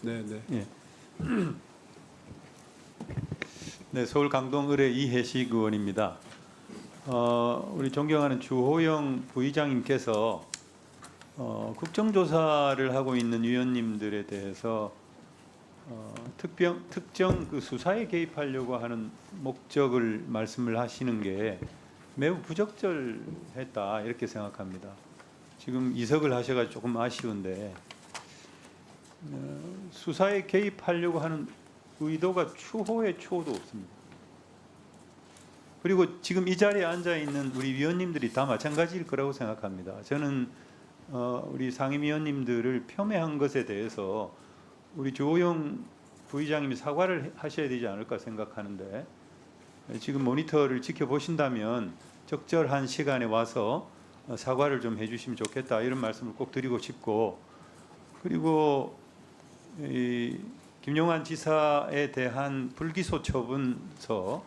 네, 네. 예. 네, 서울 강동 의뢰 이혜식 의원입니다. 우리 존경하는 주호영 부의장님께서 국정조사를 하고 있는 위원님들에 대해서 특정 그 수사에 개입하려고 하는 목적을 말씀을 하시는 게 매우 부적절했다 이렇게 생각합니다. 지금 이석을 하셔가지고 조금 아쉬운데 수사에 개입하려고 하는 의도가 추호의 추호도 없습니다. 그리고 지금 이 자리에 앉아 있는 우리 위원님들이 다 마찬가지일 거라고 생각합니다. 저는 우리 상임위원님들을 폄훼한 것에 대해서 우리 주호영 부의장님이 사과를 하셔야 되지 않을까 생각하는데 지금 모니터를 지켜보신다면 적절한 시간에 와서 사과를 좀 해주시면 좋겠다 이런 말씀을 꼭 드리고 싶고, 그리고 이 김용환 지사에 대한 불기소 처분서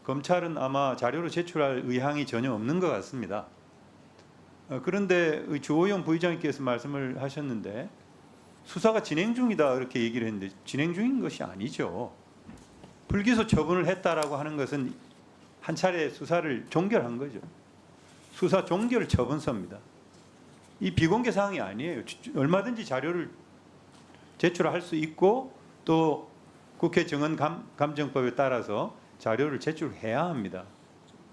검찰은 아마 자료로 제출할 의향이 전혀 없는 것 같습니다. 그런데 주호영 부의장님께서 말씀을 하셨는데 수사가 진행 중이다 이렇게 얘기를 했는데 진행 중인 것이 아니죠. 불기소 처분을 했다라고 하는 것은 한 차례 수사를 종결한 거죠. 수사 종결 처분서입니다. 이 비공개 사항이 아니에요. 얼마든지 자료를 제출할 수 있고 또 국회 정원 감정법에 따라서 자료를 제출해야 합니다.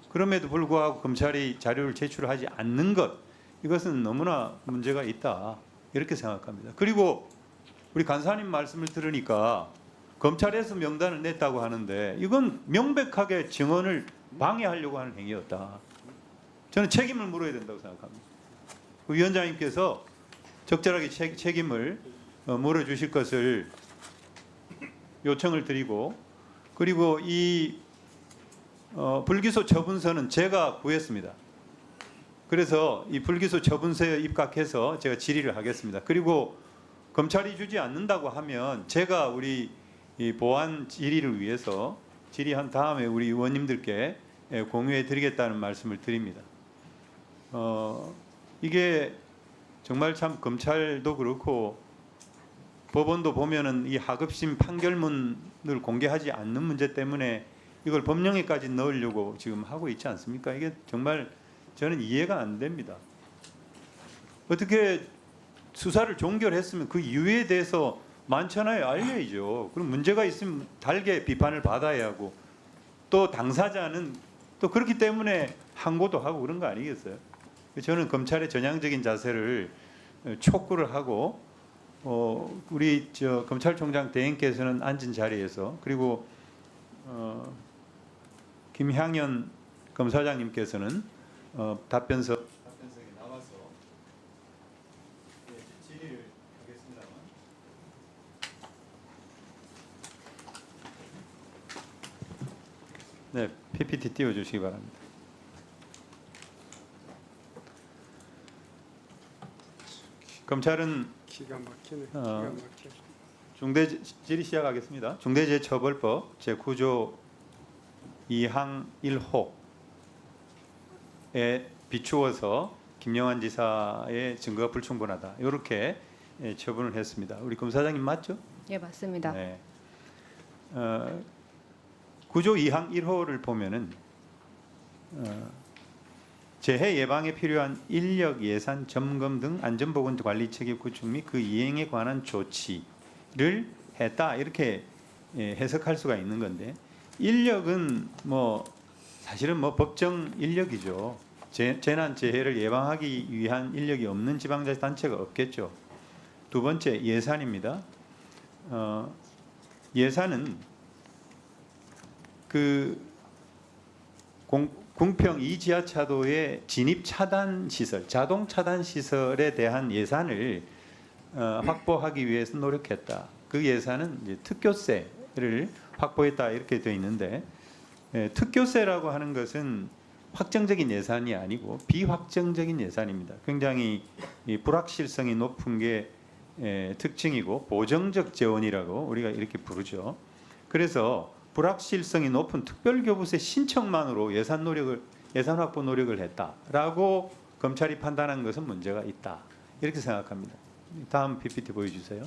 그럼에도 불구하고 검찰이 자료를 제출하지 않는 것, 이것은 너무나 문제가 있다 이렇게 생각합니다. 그리고 우리 간사님 말씀을 들으니까 검찰에서 명단을 냈다고 하는데 이건 명백하게 증언을 방해하려고 하는 행위였다. 저는 책임을 물어야 된다고 생각합니다. 그 위원장님께서 적절하게 책임을 물어주실 것을 요청을 드리고, 그리고 이 불기소 처분서는 제가 구했습니다. 그래서 이 불기소 처분서에 입각해서 제가 질의를 하겠습니다. 그리고 검찰이 주지 않는다고 하면 제가 우리 이 보안 질의를 위해서 질의한 다음에 우리 의원님들께 공유해 드리겠다는 말씀을 드립니다. 이게 정말 참 검찰도 그렇고 법원도 보면은 이 하급심 판결문을 공개하지 않는 문제 때문에 이걸 법령에까지 넣으려고 지금 하고 있지 않습니까? 이게 정말 저는 이해가 안 됩니다. 어떻게 수사를 종결했으면 그 이유에 대해서 만천하에 알려야죠. 그럼 문제가 있으면 달게 비판을 받아야 하고, 또 당사자는 또 그렇기 때문에 항고도 하고 그런 거 아니겠어요? 저는 검찰의 전향적인 자세를 촉구를 하고, 우리 검찰총장 대행께서는 앉은 자리에서, 그리고 김향연 검사장님께서는 답변석에 나와서 질의를 하겠습니다만, 네, PPT 띄워주시기 바랍니다. 검찰은 기가 막히네. 기가 막혀. 질의 시작하겠습니다. 중대재해처벌법 제9조 2항 1호에 비추어서 김영환 지사의 증거가 불충분하다 이렇게 처분을 했습니다. 우리 검사장님 맞죠? 예, 맞습니다. 네. 9조 2항 1호를 보면은 재해 예방에 필요한 인력, 예산, 점검 등 안전보건 관리 체계 구축 및 그 이행에 관한 조치를 했다 이렇게 해석할 수가 있는 건데, 인력은 뭐 사실은 뭐 법정 인력이죠. 재난 재해를 예방하기 위한 인력이 없는 지방자치단체가 없겠죠. 두 번째 예산입니다. 예산은 그 궁평 2지하차도의 진입 차단 시설, 자동 차단 시설에 대한 예산을 확보하기 위해서 노력했다. 그 예산은 이제 특교세를 확보했다 이렇게 되어 있는데, 특교세라고 하는 것은 확정적인 예산이 아니고 비확정적인 예산입니다. 굉장히 불확실성이 높은 게 특징이고 보정적 재원이라고 우리가 이렇게 부르죠. 그래서 불확실성이 높은 특별교부세 신청만으로 예산 확보 노력을 했다라고 검찰이 판단한 것은 문제가 있다 이렇게 생각합니다. 다음 PPT 보여주세요.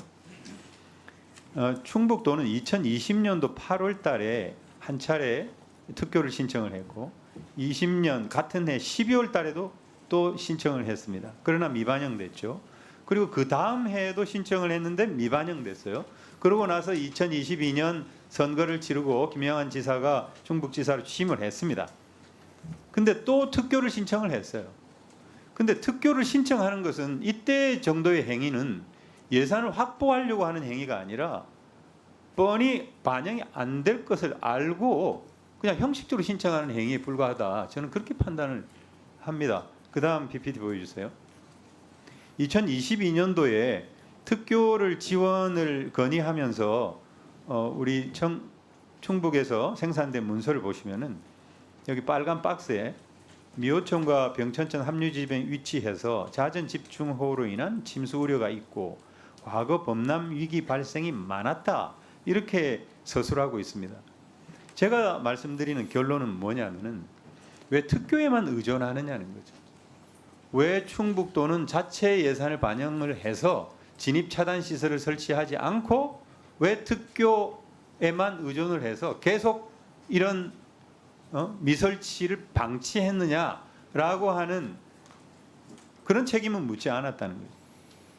충북도는 2020년도 8월 달에 한 차례 특교를 신청을 했고 20년 같은 해 12월 달에도 또 신청을 했습니다. 그러나 미반영됐죠. 그리고 그 다음 해에도 신청을 했는데 미반영됐어요. 그러고 나서 2022년 선거를 치르고 김영한 지사가 충북지사로 취임을 했습니다. 근데 또 특교를 신청을 했어요. 근데 특교를 신청하는 것은 이때 정도의 행위는 예산을 확보하려고 하는 행위가 아니라 뻔히 반영이 안 될 것을 알고 그냥 형식적으로 신청하는 행위에 불과하다. 저는 그렇게 판단을 합니다. 그 다음 PPT 보여주세요. 2022년도에 특교를 지원을 건의하면서 우리 충북에서 생산된 문서를 보시면은 여기 빨간 박스에 미호천과 병천천 합류지점에 위치해서 잦은 집중호우로 인한 침수 우려가 있고 과거 범람 위기 발생이 많았다 이렇게 서술하고 있습니다. 제가 말씀드리는 결론은 뭐냐면은 왜 특교에만 의존하느냐는 거죠. 왜 충북도는 자체 예산을 반영을 해서 진입 차단 시설을 설치하지 않고 왜 특교에만 의존을 해서 계속 이런 미설치를 방치했느냐라고 하는 그런 책임은 묻지 않았다는 거죠.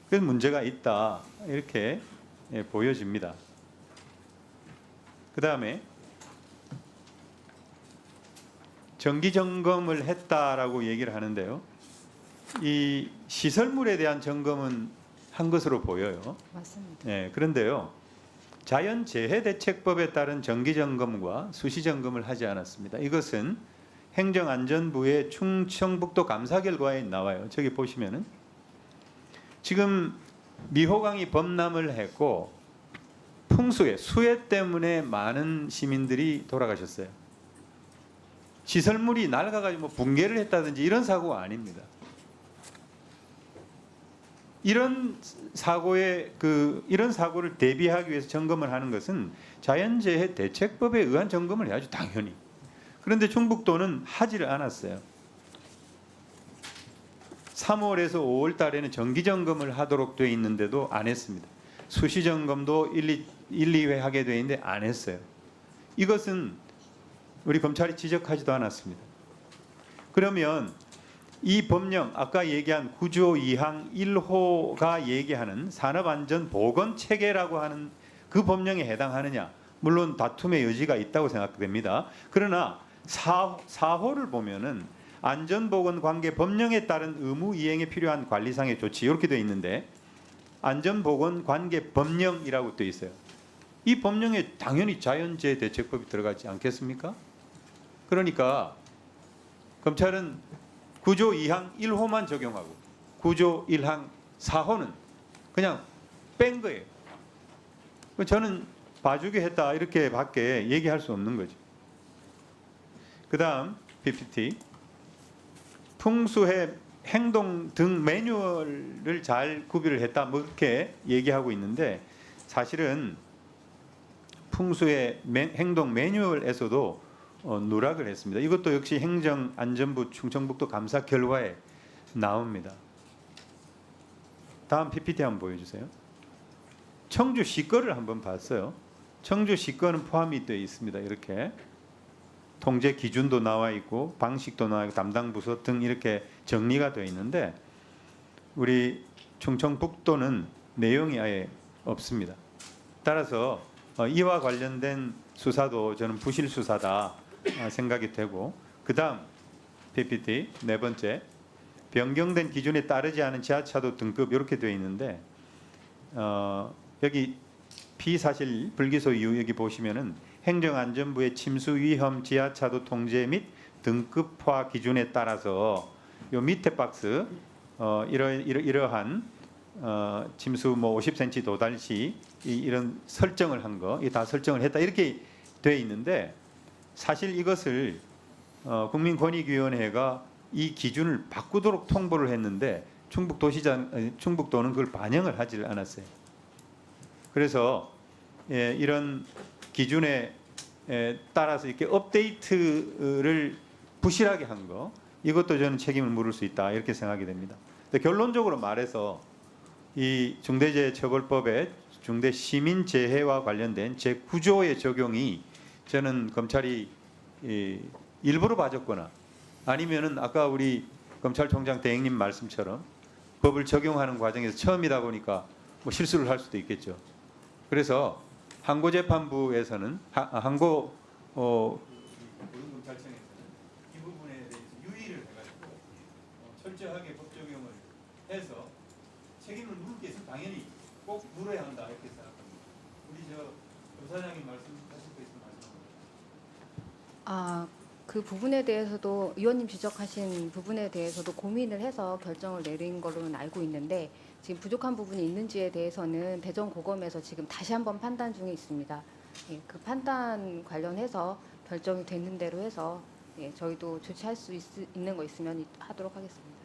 그래서 문제가 있다 이렇게 보여집니다. 그 다음에 정기 점검을 했다라고 얘기를 하는데요. 이 시설물에 대한 점검은 한 것으로 보여요. 맞습니다. 네, 그런데요. 자연재해대책법에 따른 정기점검과 수시점검을 하지 않았습니다. 이것은 행정안전부의 충청북도 감사 결과에 나와요. 저기 보시면은 지금 미호강이 범람을 했고 수해 때문에 많은 시민들이 돌아가셨어요. 시설물이 낡아가지고 뭐 붕괴를 했다든지 이런 사고가 아닙니다. 이런 사고를 대비하기 위해서 점검을 하는 것은 자연재해 대책법에 의한 점검을 해야죠, 당연히. 그런데 충북도는 하지를 않았어요. 3월에서 5월 달에는 정기 점검을 하도록 되어 있는데도 안 했습니다. 수시 점검도 1, 2회 하게 되어 있는데 안 했어요. 이것은 우리 검찰이 지적하지도 않았습니다. 그러면 이 법령 아까 얘기한 9조 2항 1호가 얘기하는 산업안전보건체계라고 하는 그 법령에 해당하느냐? 물론 다툼의 여지가 있다고 생각됩니다. 그러나 4호를 보면은 안전보건관계 법령에 따른 의무 이행에 필요한 관리상의 조치 이렇게 되어 있는데 안전보건관계 법령이라고 되어 있어요. 이 법령에 당연히 자연재해 대책법이 들어가지 않겠습니까? 그러니까 검찰은 9조 2항 1호만 적용하고 9조 1항 4호는 그냥 뺀 거예요. 저는 봐주게 했다 이렇게 밖에 얘기할 수 없는 거죠. 그 다음 PPT 풍수해 행동 등 매뉴얼을 잘 구비를 했다 뭐 이렇게 얘기하고 있는데 사실은 풍수해 행동 매뉴얼에서도 누락을 했습니다. 이것도 역시 행정안전부 충청북도 감사 결과에 나옵니다. 다음 PPT 한번 보여주세요. 청주시 거를 한번 봤어요. 청주시 거는 포함이 되어 있습니다. 이렇게 통제 기준도 나와 있고 방식도 나와 있고 담당 부서 등 이렇게 정리가 되어 있는데 우리 충청북도는 내용이 아예 없습니다. 따라서 이와 관련된 수사도 저는 부실 수사다 생각이 되고 그 다음 PPT 네 번째 변경된 기준에 따르지 않은 지하차도 등급 이렇게 되어 있는데 여기 피사실 불기소 이유 여기 보시면은 행정안전부의 침수 위험 지하차도 통제 및 등급화 기준에 따라서 요 밑에 박스 이러한 침수 뭐 50cm 도달 시 이런 설정을 한 거 이 다 설정을 했다 이렇게 돼 있는데 사실 이것을 국민권익위원회가 이 기준을 바꾸도록 통보를 했는데 충북도는 그걸 반영을 하지를 않았어요. 그래서 이런 기준에 따라서 이렇게 업데이트를 부실하게 한 거 이것도 저는 책임을 물을 수 있다 이렇게 생각이 됩니다. 근데 결론적으로 말해서 이 중대재해처벌법의 중대 시민재해와 관련된 제9조의 적용이 저는 검찰이 일부러 봐줬거나 아니면은 아까 우리 검찰총장 대행님 말씀처럼 법을 적용하는 과정에서 처음이다 보니까 뭐 실수를 할 수도 있겠죠. 그래서 항고재판부에서는 고등검찰청에서는 이 부분에 대해서 유의를 해가지고 철저하게 법 적용을 해서 책임을 물을 게 있으면 당연히 꼭 물어야 한다 이렇게 생각합니다. 우리 저 검사장님 말씀하실 거 있으면 말씀합니다. 그 부분에 대해서도 의원님 지적하신 부분에 대해서도 고민을 해서 결정을 내린 걸로는 알고 있는데 지금 부족한 부분이 있는지에 대해서는 대전고검에서 지금 다시 한번 판단 중에 있습니다. 예, 그 판단 관련해서 결정이 됐는 대로 해서 예, 저희도 조치할 수 있는 거 있으면 하도록 하겠습니다.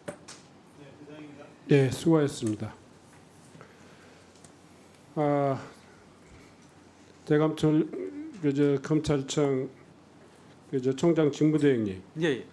네, 대장입니다. 네, 수고하셨습니다. 대검찰 검찰청 총장 직무대행님. 예, 예.